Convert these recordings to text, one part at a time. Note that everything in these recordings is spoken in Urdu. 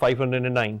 509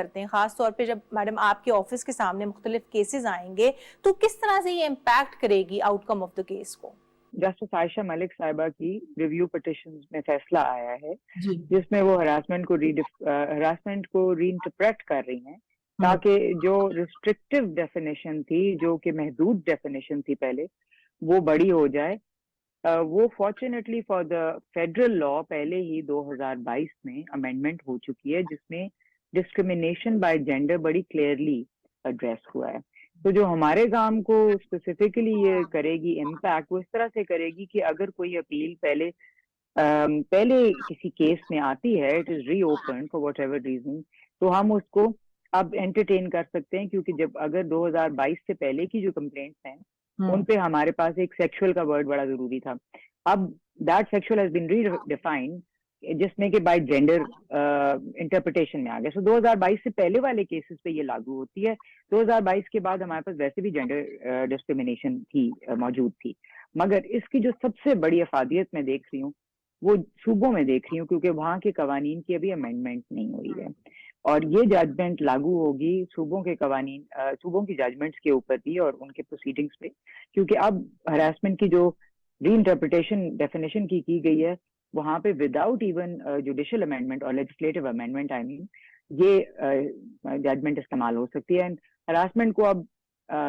کرتے ہیں, خاص طور پہ جب میڈم آپ کے آفس کے سامنے مختلف کیسز آئیں گے, تو کس طرح سے یہ امپیکٹ کرے گی out come of the case کو؟ جسٹس عائشہ ملک صاحبہ کی ریویو پٹیشنز میں فیصلہ آیا ہے جس میں وہ ہراسمنٹ کو ری انٹرپریٹ کر رہی ہیں تاکہ جو ریسٹرکٹیو ڈیفینیشن تھی, جو کہ محدود ڈیفینیشن تھی پہلے, وہ بڑی ہو جائے. وہ فارچونیٹلی فار دا فیڈرل لا پہلے ہی 2022 میں امینڈمنٹ ہو چکی ہے جس میں ڈسکریمنیشن بائی جینڈر بڑی کلیئرلی ایڈریس ہوا ہے. تو جو ہمارے کام کو اسپیسیفکلی یہ کرے گی امپیکٹ, وہ اس طرح سے کرے گی کہ اگر کوئی اپیل پہلے کسی کیس میں آتی ہے, it is reopen for whatever reason, تو ہم اس کو اب انٹرٹین کر سکتے ہیں, کیونکہ جب اگر 2022 سے پہلے کی جو کمپلینٹس ہیں ان پہ ہمارے پاس ایک سیکشول کا ورڈ بڑا ضروری تھا. اب that sexual has been redefined جس میں کہ بائی جینڈر انٹرپریٹیشن میں آ گیا. سو 2022 سے پہلے والے کیسز پہ یہ لاگو ہوتی ہے. 2022 کے بعد ہمارے پاس ویسے بھی جینڈر ڈسکریمنیشن موجود تھی, مگر اس کی جو سب سے بڑی افادیت میں دیکھ رہی ہوں وہ صوبوں میں دیکھ رہی ہوں, کیونکہ وہاں کے قوانین کی ابھی امینڈمنٹ نہیں ہوئی ہے, اور یہ ججمنٹ لاگو ہوگی صوبوں کے قوانین, صوبوں کی ججمنٹس کے اوپر بھی اور ان کے پروسیڈنگس پہ, کیونکہ اب ہراسمنٹ کی جو ری انٹرپریٹیشن ڈیفینیشن کی گئی ہے وہاں پہ وداؤٹ ایون جوڈیشل امینڈمنٹ اور لیجسلیٹو امینڈمنٹ یہ ججمنٹ استعمال ہو سکتی ہے. ہراسمنٹ کو اب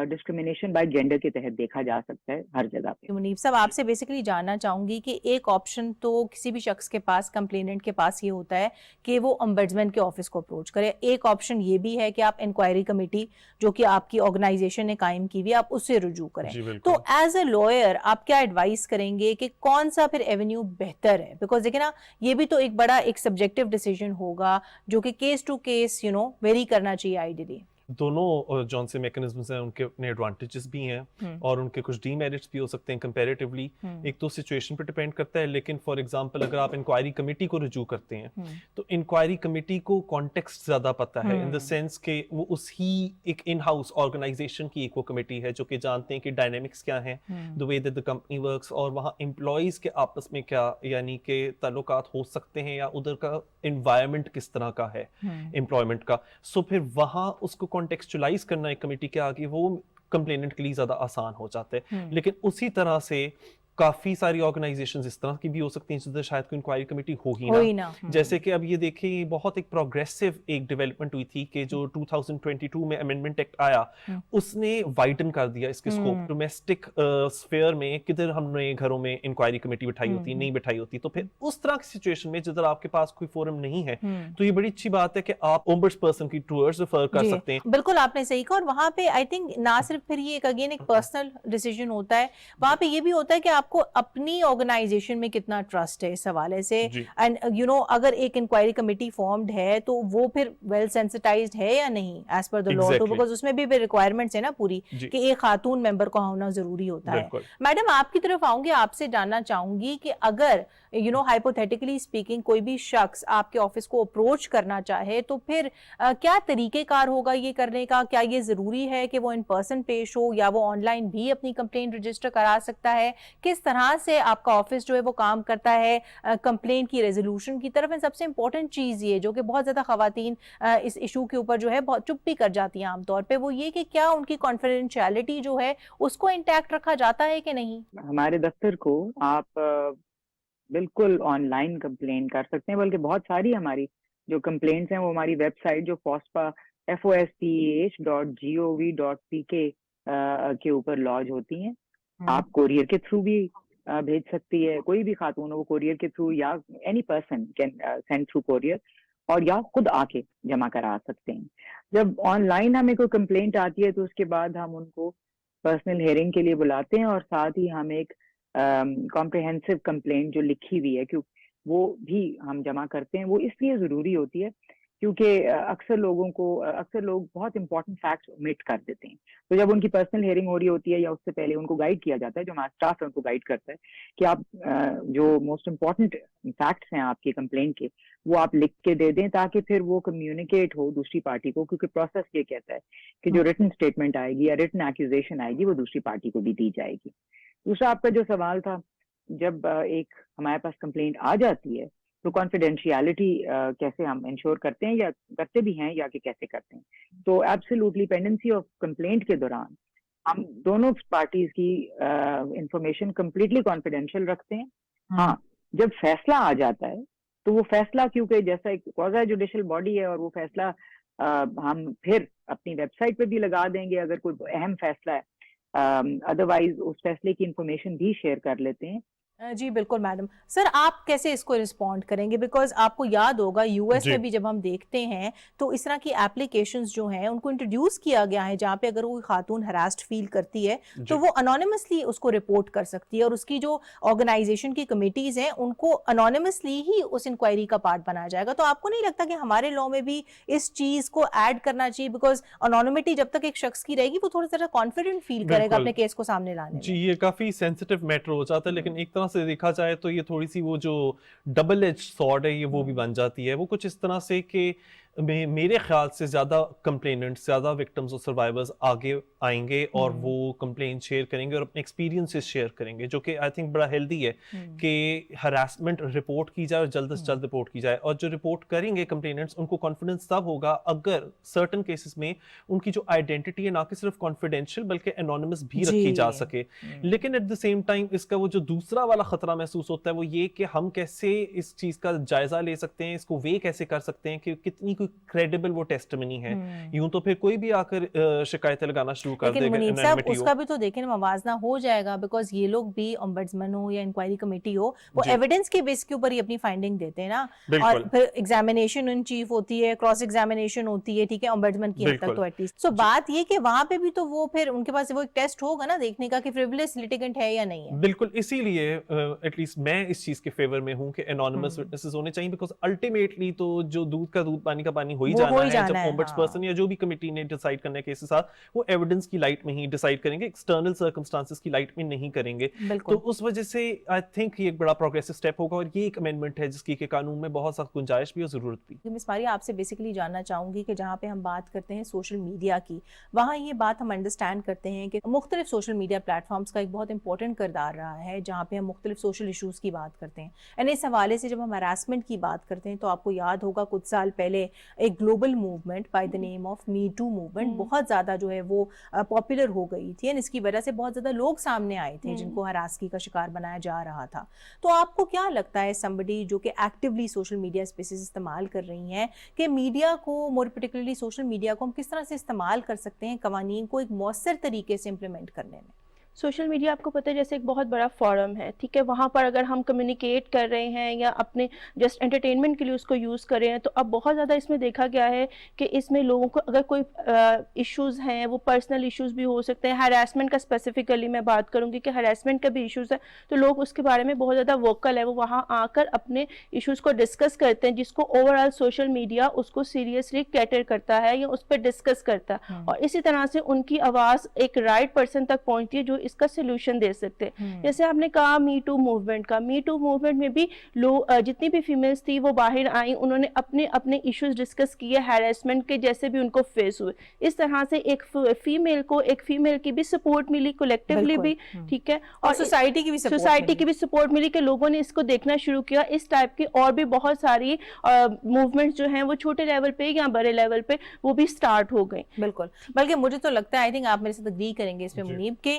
ڈسکریمنیشن بائی جینڈر کے تحت دیکھا جا سکتا ہے ہر جگہ پہ. منیب صاحب, آپ سے بیسیکلی جاننا چاہوں گی کہ ایک آپشن تو کسی بھی شخص کے پاس, کمپلیننٹ کے پاس, یہ ہوتا ہے کہ وہ امبڈسمین کے آفس کو اپروچ کرے. ایک آپشن یہ بھی ہے کہ آپ انکوائری کمیٹی جو کہ آپ کی آرگنائزیشن نے قائم کی ہوئی, آپ اس سے رجوع کریں. تو ایز اے لائر آپ کیا ایڈوائز کریں گے کہ کون سا پھر ایونیو بہتر ہے؟ بیکاز دیکھیں نا, یہ بھی تو ایک بڑا ایک سبجیکٹو ڈیسیجن ہوگا جو کہ کیس ٹو کیس ویری کرنا چاہیے آئیڈیلی. دونوں جون سے میکنزمز ہیں, ان کے اپنے ایڈوانٹیجز بھی ہیں اور ان کے کچھ ڈی میرٹس بھی ہو سکتے ہیں کمپیریٹیولی. ایک تو سچویشن پہ ڈپینڈ کرتا ہے, لیکن فار ایگزامپل اگر آپ انکوائری کمیٹی کو رجوع کرتے ہیں تو انکوائری کمیٹی کو کانٹیکسٹ زیادہ پتہ ہے, ان دا سینس کہ وہ اس ہی ایک ان ہاؤس آرگنائزیشن کی ایک وہ کمیٹی ہے جو کہ جانتے ہیں کہ ڈائنامکس کیا ہیں, the way that the company works, اور وہاں امپلائیز کے آپس میں کیا یعنی کہ تعلقات ہو سکتے ہیں, یا ادھر کا انوائرمنٹ کس طرح کا ہے امپلائمنٹ کا. سو پھر وہاں اس کو کانٹیکسچولائز کرنا ایک کمیٹی کے آگے وہ کمپلیننٹ کے لیے زیادہ آسان ہو جاتا ہے. لیکن اسی طرح سے کافی ساری آرگنائزیشنز اس طرح کی بھی ہو سکتی ہیں جدھر شاید کوئی انکوائری کمیٹی ہو ہی نہ. جیسے کہ اب یہ دیکھیں, بہت ایک پروگریسو ایک ڈیولپمنٹ ہوئی تھی کہ جو 2022 میں امینڈمنٹ ایکٹ آیا, اس نے وائڈن کر دیا اس کے اسکوپ. ڈومیسٹک اسفیئر میں کدھر ہم نے گھروں میں انکوائری کمیٹی بٹھائی ہوتی, نہیں بٹھائی ہوتی. تو پھر اس طرح کی سچویشن میں جدھر آپ کے پاس کوئی فورم نہیں ہے تو یہ بڑی اچھی بات ہے کہ آپ اومبڈس پرسن کی ٹورز ریفر کر سکتے ہیں. بالکل آپ نے صحیح کہا, اور وہاں پہ آئی تھنک نہ صرف پھر یہ اگین ایک پرسنل ڈیسیجن ہوتا ہے, وہاں پہ یہ بھی ہوتا ہے کہ آپ کو اپنی آرگنائزیشن میں کتنا ٹرسٹ ہے اس حوالے سے. اینڈ اگر ایک انکوائری کمیٹی فارمڈ ہے تو وہ پھر ویل سینسٹائزڈ ہے یا نہیں ایز پر دا لا, تو بیکاز اس میں بھی ریکوائرمنٹس ہیں نا پوری کہ ایک خاتون ممبر کا ہونا ضروری ہوتا ہے. میڈم آپ کی طرف آؤں گی, آپ سے جاننا چاہوں گی کہ اگر ہائپوتھیٹیکلی اسپیکنگ کوئی بھی شخص آپ کے آفس کو اپروچ کرنا چاہے تو پھر کیا طریقہ کار ہوگا یہ کرنے کا؟ کیا یہ ضروری ہے کہ وہ ان پرسن پیش ہو یا وہ آن لائن بھی اپنی کمپلین رجسٹر کرا سکتا ہے؟ کس طرح سے آپ کا آفس جو ہے وہ کام کرتا ہے کمپلین کی ریزولوشن کی طرف؟ سب سے امپورٹنٹ چیز یہ جو کہ بہت زیادہ خواتین اس ایشو کے اوپر جو ہے بہت چپ بھی کر جاتی ہیں عام طور پہ, وہ یہ کہ کیا ان کی کانفیڈینشیلٹی جو ہے اس کو انٹیکٹ رکھا جاتا ہے کہ نہیں؟ ہمارے دفتر کو آپ بالکل آن لائن کمپلین کر سکتے ہیں, بلکہ بہت ساری ہماری جو کمپلینٹس ہیں وہ ہماری ویب سائٹ جو FOSPA FOSPAH.gov.pk کے اوپر لانچ ہوتی ہیں. آپ کوریئر کے تھرو بھی بھیج سکتی ہے, کوئی بھی خاتون ہو وہ کوریئر کے تھرو, یا any person can send through courier, اور یا خود آ کے جمع کرا سکتے ہیں. جب آن لائن ہمیں کوئی کمپلینٹ آتی ہے تو اس کے بعد ہم ان کو پرسنل ہیئرنگ کے لیے بلاتے ہیں, اور ساتھ ہی ہم ایک کمپریہنسو کمپلینٹ جو لکھی ہوئی ہے وہ بھی ہم جمع کرتے ہیں. وہ اس لیے ضروری ہوتی ہے کیونکہ اکثر لوگ بہت امپورٹنٹ فیکٹس omit کر دیتے ہیں. تو جب ان کی پرسنل ہیئرنگ ہو رہی ہوتی ہے یا اس سے پہلے ان کو گائیڈ کیا جاتا ہے, جو ہمارا اسٹاف ہے ان کو گائیڈ کرتا ہے کہ آپ جو موسٹ امپورٹنٹ فیکٹس ہیں آپ کی کمپلینٹ کے وہ آپ لکھ کے دے دیں, تاکہ پھر وہ کمیونیکیٹ ہو دوسری پارٹی کو, کیونکہ پروسیس یہ کہتا ہے کہ جو ریٹن اسٹیٹمنٹ آئے گی یا ریٹن ایکوزیشن آئے گی وہ دوسری پارٹی کو بھی دی جائے گی. دوسرا آپ کا جو سوال تھا, جب ایک ہمارے پاس کمپلینٹ آ جاتی ہے تو کانفیڈینشیلٹی کیسے ہم انشور کرتے ہیں یا کرتے بھی ہیں یا کہ کیسے کرتے ہیں. تو ایبسلیوٹلی پینڈنسی آف کمپلینٹ کے دوران ہم دونوں پارٹیز کی انفارمیشن کمپلیٹلی کانفیڈینشیل رکھتے ہیں. ہاں جب فیصلہ آ جاتا ہے تو وہ فیصلہ کیونکہ جیسا ایک کوازی جوڈیشل باڈی ہے اور وہ فیصلہ ہم پھر اپنی ویب سائٹ پہ بھی لگا دیں گے اگر کوئی اہم فیصلہ ہے, ادروائز اس فیصلے کی انفارمیشن بھی شیئر کر لیتے ہیں. جی بالکل میڈم. سر آپ کیسے اس کو رسپونڈ کریں گے؟ بیکاز آپ کو یاد ہوگا یو ایس میں بھی جب ہم دیکھتے ہیں تو اس طرح کی اپلیکیشنز جو ہیں ان کو انٹروڈیوس کیا گیا ہے جہاں پہ اگر کوئی خاتون ہراسڈ فیل کرتی ہے تو وہ انونیمسلی اس کو رپورٹ کر سکتی ہے اور اس کی جو آرگنائزیشن کی کمیٹیز ہیں ان کو انونیمسلی ہی اس انکوائری کا پارٹ بنایا جائے گا. تو آپ کو نہیں لگتا کہ ہمارے لاء میں بھی اس چیز کو ایڈ کرنا چاہیے؟ بیکاز انونیمٹی جب تک ایک شخص کی رہے گی وہ تھوڑا سا کانفیڈنٹ فیل کرے گا اپنے کیس کو سامنے لانے میں. جی یہ کافی سینسیٹیو میٹر ہو جاتا ہے, لیکن ایک طرح سے دیکھا جائے تو یہ تھوڑی سی وہ جو ڈبل ایج سورڈ ہے یہ وہ بھی بن جاتی ہے. وہ کچھ اس طرح سے کہ میرے خیال سے زیادہ کمپلیننٹ, زیادہ وکٹمز اور سروائیورز آگے آئیں گے اور وہ کمپلین شیئر کریں گے اور اپنے ایکسپیرینسز شیئر کریں گے, جو کہ آئی تھنک بڑا ہیلدی ہے کہ ہراسمنٹ رپورٹ کی جائے اور جلد سے جلد رپورٹ کی جائے. اور جو رپورٹ کریں گے کمپلیننٹس ان کو کانفیڈنس تب ہوگا اگر سرٹن کیسز میں ان کی جو آئیڈینٹی ہے نہ کہ صرف کانفیڈینشیل بلکہ انونیمس بھی رکھی جا سکے. لیکن ایٹ دا سیم ٹائم اس کا وہ جو دوسرا والا خطرہ محسوس ہوتا ہے وہ یہ کہ ہم کیسے اس چیز کا جائزہ لے سکتے ہیں, اس کو وے کیسے کر سکتے ہیں کہ کتنی کریڈیبل وہ ٹیسٹمنی ہے. یوں تو پھر کوئی بھی آ کر شکایتیں لگانا شروع کر دے گا. منیب صاحب اس کا بھی تو دیکھیں موازنہ ہو جائے گا, بیکاز یہ لوگ بھی ombudsman ہو یا انکوائری کمیٹی ہو وہ ایویڈنس کے بیس کے اوپر ہی اپنی فائنڈنگ دیتے ہیں نا, اور پھر ایگزامینیشن ان چیف ہوتی ہے, کراس ایگزامینیشن ہوتی ہے, ٹھیک ہے, ombudsman کی حد تک تو ایٹ لیسٹ. سو بات یہ کہ وہاں پہ بھی تو وہ پھر ان کے پاس وہ ایک ٹیسٹ ہوگا نا دیکھنے کا کہ فریولس لٹیگنٹ ہے یا نہیں ہے. بالکل, اسی لیے ایٹ لیسٹ میں اس چیز کے فیور میں ہوں کہ انونیمس وٹنسز ہونے چاہیے, بیکاز الٹیمیٹلی تو جو دودھ کا دودھ پانی کا پانی ہو ہی جانا ہے. جب ombudsman پرسن یا جو بھی کمیٹی نے ڈیسائیڈ کرنے کے ساتھ وہ ایویڈنس کی لائٹ میں ہی ڈیسائیڈ کریں گے, ایکسٹرنل سرکمسٹانسز کی لائٹ میں نہیں کریں گے. تو اس وجہ سے آئی تھنک یہ ایک بڑا پروگریسو اسٹیپ ہوگا اور یہ ایک امینڈمنٹ ہے جس کی کہ قانون میں بہت سخت گنجائش بھی اور ضرورت بھی. مس ماریا آپ سے بیسیکلی جاننا چاہوں گی کہ جہاں پہ ہم بات کرتے ہیں سوشل میڈیا کی, وہاں یہ بات ہم انڈرسٹینڈ کرتے ہیں کہ مختلف سوشل میڈیا پلیٹ فارمز کا ایک بہت امپورٹنٹ کردار رہا ہے جہاں پہ ہم مختلف سوشل ایشوز کی بات کرتے ہیں. اینڈ اس حوالے سے جب ہم ہراسمنٹ کی بات کرتے ہیں تو آپ کو یاد ہوگا کچھ سال پہلے ایک global movement by the name of me too movement بہت زیادہ جو ہے وہ پاپولر ہو گئی تھی, اس کی وجہ سے بہت زیادہ لوگ سامنے آئے تھے جن کو ہراسکی کا شکار بنایا جا رہا تھا. تو آپ کو کیا لگتا ہے سمبڈی جو کہ ایکٹیولی سوشل میڈیا اسپیسز استعمال کر رہی ہیں کہ میڈیا کو, مور پرٹیکولرلی سوشل میڈیا کو ہم کس طرح سے استعمال کر سکتے ہیں قوانین کو ایک مؤثر طریقے سے امپلیمنٹ کرنے میں؟ سوشل میڈیا آپ کو پتہ ہے جیسے ایک بہت بڑا فورم ہے, ٹھیک ہے, وہاں پر اگر ہم کمیونیکیٹ کر رہے ہیں یا اپنے جسٹ انٹرٹینمنٹ کے لیے اس کو یوز کر رہے ہیں تو اب بہت زیادہ اس میں دیکھا گیا ہے کہ اس میں لوگوں کو اگر کوئی ایشوز ہیں وہ پرسنل ایشوز بھی ہو سکتے ہیں. ہراسمنٹ کا اسپیسیفکلی میں بات کروں گی کہ ہراسمنٹ کا بھی ایشوز ہے تو لوگ اس کے بارے میں بہت زیادہ ووکل ہے, وہ وہاں آ کر اپنے ایشوز کو ڈسکس کرتے ہیں جس کو اوور آل سوشل میڈیا اس کو سیریسلی کیٹر کرتا ہے یا اس پہ ڈسکس کرتا ہے, اور اسی طرح سے ان کی آواز ایک رائٹ پرسن تک پہنچتی ہے جو اس کا سولوشن دے سکتے. جیسے آپ نے کہا می ٹو موومنٹ کا, می ٹو موومنٹ میں بھی لوگ جتنی بھی فیمیلز تھی وہ باہر آئیں, انہوں نے اپنے ایشوز ڈسکس کیے ہیراسمنٹ کے جیسے بھی ان کو فیس ہوئے. اس طرح سے ایک فیمیل کی بھی سپورٹ ملی کولیکٹیولی بھی, ٹھیک ہے, اور سوسائٹی کی بھی سپورٹ ملی کہ لوگوں نے اس کو دیکھنا شروع کیا. اس ٹائپ کی اور بھی بہت ساری موومنٹس جو ہیں وہ چھوٹے لیول پہ یا بڑے لیول پہ وہ بھی سٹارٹ ہو گئیں. بالکل, بلکہ مجھے تو لگتا ہے آئی تھنک آپ میرے ساتھ اگری کریں گے اس پہ منیب کہ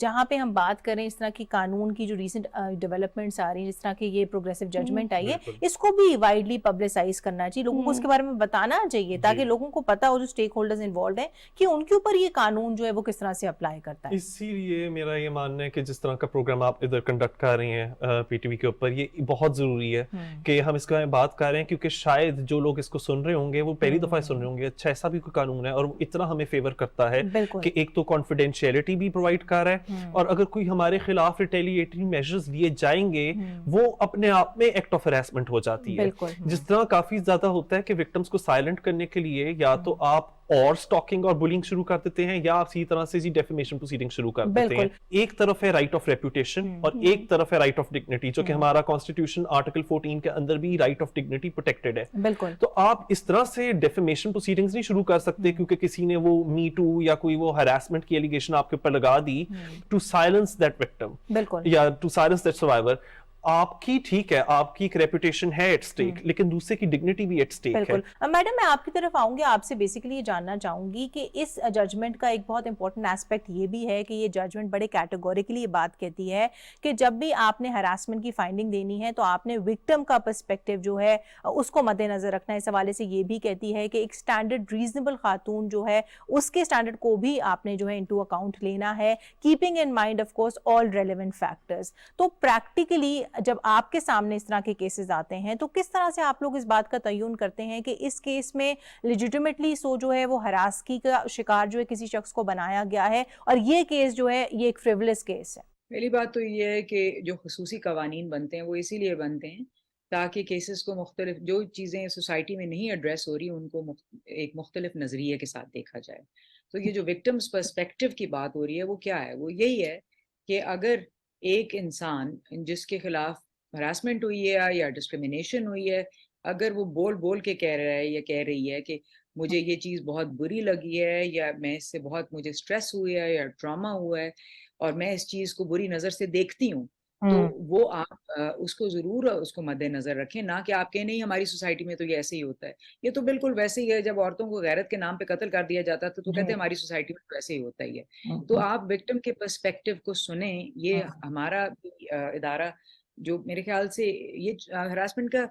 جہاں پہ ہم بات کریں اس طرح کی قانون کی جو ریسنٹ ڈیولپمنٹس آ رہی ہیں, جس طرح کی یہ پروگریسو ججمنٹ آئی ہے, اس کو بھی وائڈلی پبلسائز کرنا چاہیے, لوگوں کو اس کے بارے میں بتانا چاہیے تاکہ لوگوں کو پتا ہو جو اسٹیک ہولڈرز انوالوڈ ہیں کہ ان کے اوپر یہ قانون جو ہے وہ کس طرح سے اپلائی کرتا ہے. اسی لیے میرا یہ ماننا ہے کہ جس طرح کا پروگرام آپ ادھر کنڈکٹ کر رہی ہیں پی ٹی وی کے اوپر, یہ بہت ضروری ہے کہ ہم اس کا بات کر رہے ہیں کیونکہ شاید جو لوگ اس کو سن رہے ہوں گے وہ پہلی دفعہ سن رہے ہوں گے اچھا ایسا بھی کوئی قانون ہے, اور وہ اتنا ہمیں فیور کرتا ہے کہ ایک تو کانفیڈینشیلٹی بھی پرووائڈ کر رہا ہے, اور اگر کوئی ہمارے خلاف ریٹیلیٹری میجرز لیے جائیں گے وہ اپنے آپ میں ایکٹ آف ہراسمنٹ ہو جاتی ہے. جس طرح کافی زیادہ ہوتا ہے کہ وکٹمز کو سائلنٹ کرنے کے لیے یا تو آپ اور سٹاکنگ اور بلنگ شروع کر دیتے ہیں یا آپ اسی طرح سے ڈیفیمیشن پروسیڈنگ شروع کر دیتے ہیں. ایک طرف ہے رائٹ آف ریپوٹیشن اور ایک طرف ہے رائٹ آف ڈگنیٹی, جو کہ ہمارا کانسٹیٹیوشن آرٹیکل 14 کے اندر بھی رائٹ آف ڈگنیٹی پروٹیکٹڈ ہے. تو آپ اس طرح سے ڈیفیمیشن پروسیڈنگز نہیں شروع کر سکتے کیونکہ کسی نے وہ می ٹو یا کوئی وہ ہراسمنٹ کی ایلیگیشن آپ کے اوپر لگا دی ٹو سائلنس دیٹ وکٹم یا ٹو سائلنس دیٹ سروائیور. آپ کی ٹھیک ہے آپ کی ایک ریپوٹیشن ہے ایٹ سٹیک لیکن دوسرے کی ڈگنیٹی بھی ایٹ سٹیک ہے. بالکل. میڈم میں آپ کی طرف آؤں گی, آپ سے بیسیکلی یہ جاننا چاہوں گی کہ اس ججمنٹ کا ایک بہت امپورٹنٹ ایسپیکٹ یہ بھی ہے کہ یہ ججمنٹ بڑے کیٹیگوریکلی یہ بات کہتی ہے کہ جب بھی آپ نے ہراسمنٹ کی فائنڈنگ دینی ہے تو آپ نے وکٹم کا پرسپیکٹیو جو ہے اس کو مد نظر رکھنا ہے. اس حوالے سے یہ بھی کہتی ہے کہ ایک اسٹینڈرڈ ریزنیبل خاتون جو ہے اس کے اسٹینڈرڈ کو بھی آپ نے جو ہے انٹو اکاؤنٹ لینا ہے, keeping in mind of course all relevant factors. تو پریکٹیکلی جب آپ کے سامنے اس طرح کے کیسز آتے ہیں تو کس طرح سے آپ لوگ اس بات کا تعین کرتے ہیں کہ اس کیس میں لیجیٹیمیٹلی سو جو ہے وہ ہراسکی کا شکار جو ہے کسی شخص کو بنایا گیا ہے اور یہ کیس جو ہے یہ ایک فریولس کیس ہے؟ پہلی بات تو یہ ہے کہ جو خصوصی قوانین بنتے ہیں وہ اسی لیے بنتے ہیں تاکہ کیسز کو مختلف جو چیزیں سوسائٹی میں نہیں ایڈریس ہو رہی ان کو ایک مختلف نظریے کے ساتھ دیکھا جائے. تو یہ جو وکٹمز پرسپیکٹیو کی بات ہو رہی ہے وہ کیا ہے, وہ یہی ہے کہ اگر ایک انسان جس کے خلاف ہراسمنٹ ہوئی ہے یا ڈسکریمنیشن ہوئی ہے, اگر وہ بول کے کہہ رہا ہے یا کہہ رہی ہے کہ مجھے یہ چیز بہت بری لگی ہے یا میں اس سے بہت مجھے سٹریس ہوئی ہے یا ٹراما ہوا ہے اور میں اس چیز کو بری نظر سے دیکھتی ہوں, تو وہ آپ اس کو ضرور اس کو مد نظر رکھیں, نہ کہ آپ کہیں نہیں ہماری سوسائٹی میں تو یہ ایسے ہی ہوتا ہے. یہ تو بالکل ویسے ہی ہے جب عورتوں کو غیرت کے نام پہ قتل کر دیا جاتا ہے تو کہتے ہیں ہماری سوسائٹی میں تو ایسے ہی ہوتا ہی ہے. تو آپ وکٹم کے پرسپیکٹیو کو سنیں. یہ ہمارا ادارہ جو میرے خیال سے یہ ہراسمنٹ کا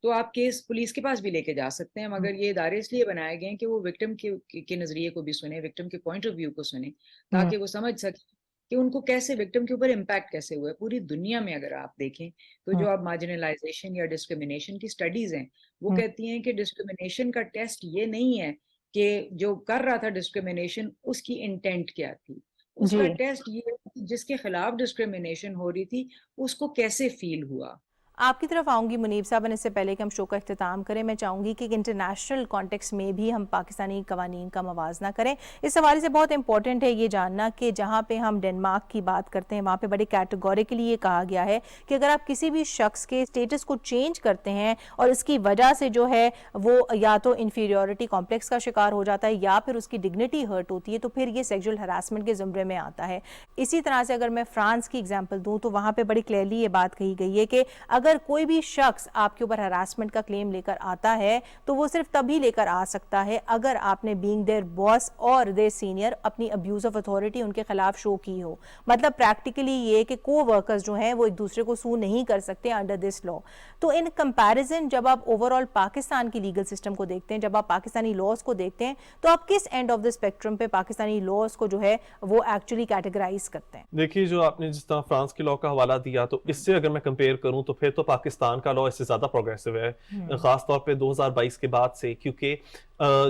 تو آپ کیس پولیس کے پاس بھی لے کے جا سکتے ہیں, مگر یہ ادارے اس لیے بنائے گئے ہیں کہ وہ وکٹم کے نظریے کو بھی سنیں, وکٹم کے پوائنٹ آف ویو کو سنیں, تاکہ وہ سمجھ سکیں کہ ان کو کیسے وکٹم کے اوپر امپیکٹ کیسے ہوا ہے. پوری دنیا میں اگر آپ دیکھیں تو جو آپ مارجنلائزیشن یا ڈسکریمنیشن کی سٹڈیز ہیں وہ کہتی ہیں کہ ڈسکریمنیشن کا ٹیسٹ یہ نہیں ہے کہ جو کر رہا تھا ڈسکریمنیشن اس کی انٹینٹ کیا تھی, اس کا ٹیسٹ یہ ہے جس کے خلاف ڈسکریمنیشن ہو رہی تھی اس کو کیسے فیل ہوا. آپ کی طرف آؤں گی منیب صاحب. اس سے پہلے کہ ہم شو کا اختتام کریں میں چاہوں گی کہ انٹرنیشنل کانٹیکس میں بھی ہم پاکستانی قوانین کا موازنہ کریں. اس حوالے سے بہت امپورٹنٹ ہے یہ جاننا کہ جہاں پہ ہم ڈنمارک کی بات کرتے ہیں وہاں پہ بڑے کیٹیگوریکلی یہ کہا گیا ہے کہ اگر آپ کسی بھی شخص کے اسٹیٹس کو چینج کرتے ہیں اور اس کی وجہ سے جو ہے وہ یا تو انفیریورٹی کمپلیکس کا شکار ہو جاتا ہے یا پھر اس کی ڈگنیٹی ہرٹ ہوتی ہے تو پھر یہ سیکشول ہراسمنٹ کے زمرے میں آتا ہے. اسی طرح سے اگر میں فرانس کی ایگزامپل دوں تو وہاں پہ بڑی کلیئرلی یہ بات کہی گئی ہے کہ اگر کوئی بھی شخص آپ کے اوپر ہراسمنٹ کا کلیم لے کر آتا ہے تو وہ صرف تبھی لے کر آ سکتا ہے اگر آپ نے بینگ دیئر باس اور دیئر سینئر اپنی ابیوز آف اتھارٹی ان کے خلاف شو کی ہو. مطلب پریکٹیکلی یہ کہ کو ورکرز جو ہیں وہ ایک دوسرے کو سو نہیں کر سکتے انڈر دس لا. تو ان کمپیریزن جب آپ اوور آل پاکستان کی لیگل سسٹم کو دیکھتے ہیں, جب آپ پاکستانی لاز کو دیکھتے ہیں تو آپ کس اینڈ آف دا اسپیکٹرم پہ پاکستانی لاز کو جو ہے وہ ایکچولی کیٹیگرائز کرتے ہیں؟ دیکھیے جو آپ نے جس طرح فرانس کے لا کا حوالہ دیا تو اس سے اگر میں کمپیئر کروں تو پھر تو پاکستان کا لا اس سے زیادہ پروگریسو ہے, خاص طور پہ 2022 کے بعد سے, کیونکہ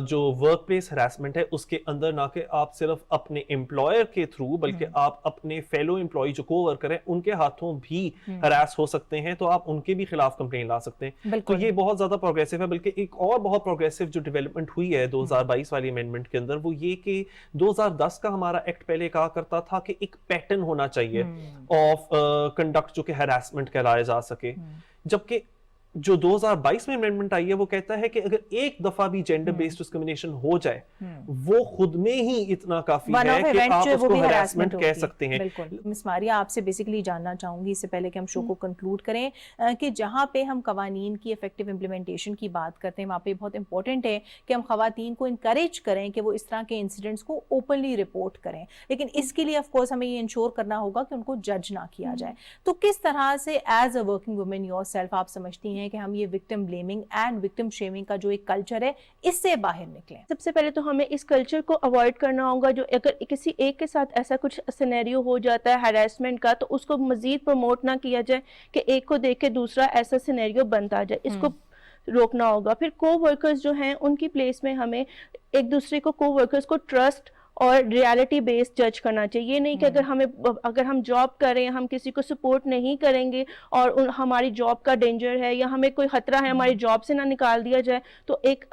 جو ورک پلیس ہراسمنٹ ہے اس کے اندر نہ کہ آپ صرف اپنے امپلائر کے تھرو بلکہ آپ اپنے فیلو امپلائی جو کو ورکر ہیں ان کے ہاتھوں بھی ہراس ہو سکتے ہیں, تو آپ ان کے بھی خلاف کمپلین لا سکتے ہیں. تو یہ بہت زیادہ پروگریسو ہے. بلکہ ایک اور بہت پروگریسو جو ڈیولپمنٹ ہوئی ہے 2022 والی امینڈمنٹ کے اندر وہ یہ کہ 2010 کا ہمارا ایکٹ پہلے کہا کرتا تھا کہ ایک پیٹرن ہونا چاہیے آف کنڈکٹ جو کہ ہراسمنٹ کہلایا جا سکے, جبکہ جو 2022 میں امینڈمنٹ آئی ہے وہ کہتا ہے کہ اگر ایک دفعہ بھی جینڈر بیسڈ ڈسکریمنیشن ہو جائے وہ خود میں ہی اتنا کافی ہے کہ آپ اس کو ہراسمنٹ کہہ سکتے ہیں. مس ماریہ آپ سے بیسیکلی جاننا چاہوں گی اس سے پہلے کہ ہم شو کو کنکلوڈ کریں کہ جہاں پہ ہم قوانین کی افیکٹو امپلیمنٹیشن کی بات کرتے ہیں وہاں پہ بہت امپورٹنٹ ہے کہ ہم خواتین کو انکریج کریں کہ وہ اس طرح کے انسیڈنٹس کو اوپنلی رپورٹ کریں, لیکن اس کے لیے آف کورس ہمیں یہ انشور کرنا ہوگا کہ ان کو جج نہ کیا جائے. تو کس طرح سے as a working woman yourself آپ سمجھتی ہیں کہ ہم یہ victim blaming and victim shaming کا جو ایک کلچر ہے اس سے باہر نکلیں؟ سب سے پہلے تو ہمیں اس کلچر کو اوائڈ کرنا ہوگا. جو اگر کسی ایک کے ساتھ ایسا کچھ سینیریو ہو جاتا ہے ہراسمنٹ کا تو اس کو مزید پروموٹ نہ کیا جائے کہ ایک کو دیکھ کے دوسرا ایسا سینیریو بنتا جائے, اس کو روکنا ہوگا. پھر کو ورکرز جو ہیں ان کی پلیس میں ہمیں ایک دوسرے کو ورکرز کو ٹرسٹ اور ریالٹی بیس جج کرنا چاہیے. یہ نہیں کہ اگر ہم جاب کر رہے ہیں ہم کسی کو سپورٹ نہیں کریں گے اور ہماری جاب کا ڈینجر ہے یا ہمیں کوئی خطرہ ہے ہماری جاب سے نہ نکال دیا جائے تو ایک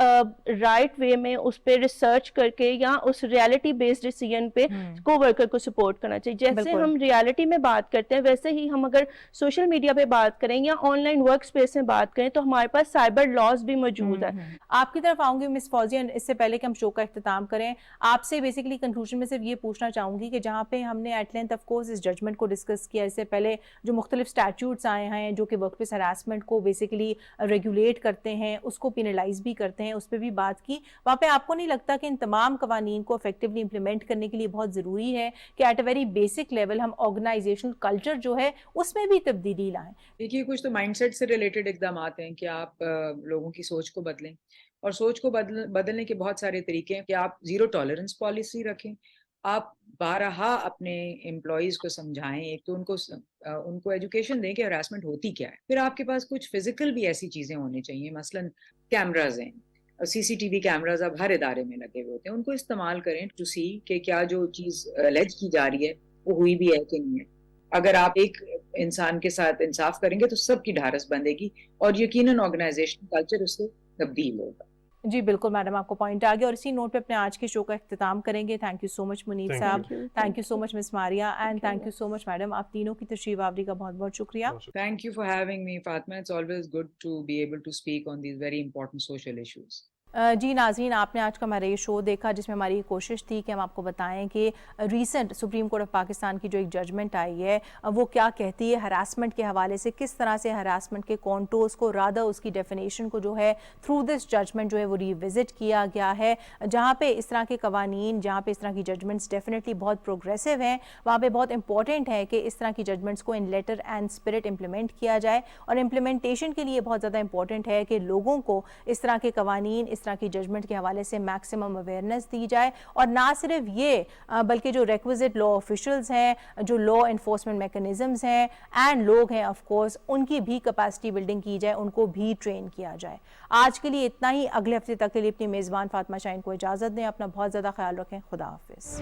رائٹ وے میں اس پہ ریسرچ کر کے یا اس ریالٹی بیسڈ ڈیسیژن پہ کو ورکر کو سپورٹ کرنا چاہیے. جیسے ہم ریالٹی میں بات کرتے ہیں ویسے ہی ہم اگر سوشل میڈیا پہ بات کریں یا آن لائن ورک اسپیس میں بات کریں تو ہمارے پاس سائبر لاز بھی موجود ہے. آپ کی طرف آؤں گی مس فوزیہ, اس سے پہلے کہ ہم شو کا اختتام کریں آپ سے بیسیکلی بیسکلی کنکلوژن میں صرف یہ پوچھنا چاہوں گی کہ جہاں پہ ہم نے ایٹ لینتھ آف کورس اس ججمنٹ کو ڈسکس کیا، اس سے پہلے جو مختلف اسٹیچوٹس آئے ہیں جو کہ ورک پلیس ہراسمنٹ کو بیسیکلی ریگولیٹ کرتے ہیں، اس کو پینلائز بھی کرتے ہیں، اس پہ بھی بات کی، وہاں پہ آپ کو نہیں لگتا کہ ان تمام قوانین کو افیکٹولی امپلیمنٹ کرنے کے لیے بہت ضروری ہے کہ at a very basic level ہم آرگنائزیشنل کلچر جو ہے اس میں بھی تبدیلی لائیں؟ دیکھیے کچھ تو مائنڈ سیٹ سے ریلیٹڈ اقدامات ہیں کہ آپ لوگوں کی سوچ کو بدلیں، اور سوچ کو بدلنے کے بہت سارے طریقے ہیں کہ آپ زیرو ٹالرنس پالیسی رکھیں، آپ بارہا اپنے امپلائیز کو سمجھائیں، ایک تو ان کو ایجوکیشن دیں کہ ہراسمنٹ ہوتی کیا ہے، پھر آپ کے پاس کچھ فزیکل بھی ایسی چیزیں ہونی چاہیے، مثلاً کیمراز ہیں، CCTV کیمراز اب ہر ادارے میں لگے ہوئے ہوتے ہیں، ان کو استعمال کریں ٹو سی کہ کیا جو چیز الیج کی جا رہی ہے وہ ہوئی بھی ہے کہ نہیں ہے۔ اگر آپ ایک انسان کے ساتھ انصاف کریں گے تو سب کی ڈھارس بندھے گی اور یقیناً آرگنائزیشن کلچر اس سے تبدیل ہوگا۔ جی بالکل میڈم، آپ کو پوائنٹ آ گیا، اور اسی نوٹ پہ اپنے آج کے شو کا اختتام کریں گے۔ تھینک یو سو مچ منیب صاحب، thank you so much miss Maria, and thank you so much madam, آپ تینوں کی تشریف آوری کا بہت بہت شکریہ۔ Thank you for having me, Fatma. It's always good to be able to speak on these very important social issues. جی ناظرین، آپ نے آج کا ہمارا یہ شو دیکھا جس میں ہماری کوشش تھی کہ ہم آپ کو بتائیں کہ recent supreme court of Pakistan کی جو ایک ججمنٹ آئی ہے وہ کیا کہتی ہے ہراسمنٹ کے حوالے سے، کس طرح سے ہراسمنٹ کے کانٹورز کو، رادہ اس کی ڈیفینیشن کو جو ہے تھرو دس ججمنٹ جو ہے وہ ریوزٹ کیا گیا ہے۔ جہاں پہ اس طرح کے قوانین، جہاں پہ اس طرح کی ججمنٹس ڈیفینیٹلی بہت پروگریسو ہیں، وہاں پہ بہت امپورٹنٹ ہے کہ اس طرح کی ججمنٹس کو ان لیٹر اینڈ اسپرٹ امپلیمنٹ کیا جائے، اور امپلیمنٹیشن کے لیے بہت زیادہ امپورٹنٹ ہے کہ لوگوں کو اس طرح کے قوانین، اس طرح کی ججمنٹ کے حوالے سے میکسیمم اویئرنیس دی جائے، اور نہ صرف یہ بلکہ جو ریکویزٹ لا آفیشلز ہیں، جو لا انفورسمنٹ میکنزمز ہیں اینڈ لوگ ہیں آف کورس، ان کی بھی کیپیسٹی بلڈنگ کی جائے، ان کو بھی ٹرین کیا جائے۔ آج کے لیے اتنا ہی، اگلے ہفتے تک کے لیے اپنی میزبان فاطمہ شاہین کو اجازت دیں، اپنا بہت زیادہ خیال رکھیں، خدا حافظ۔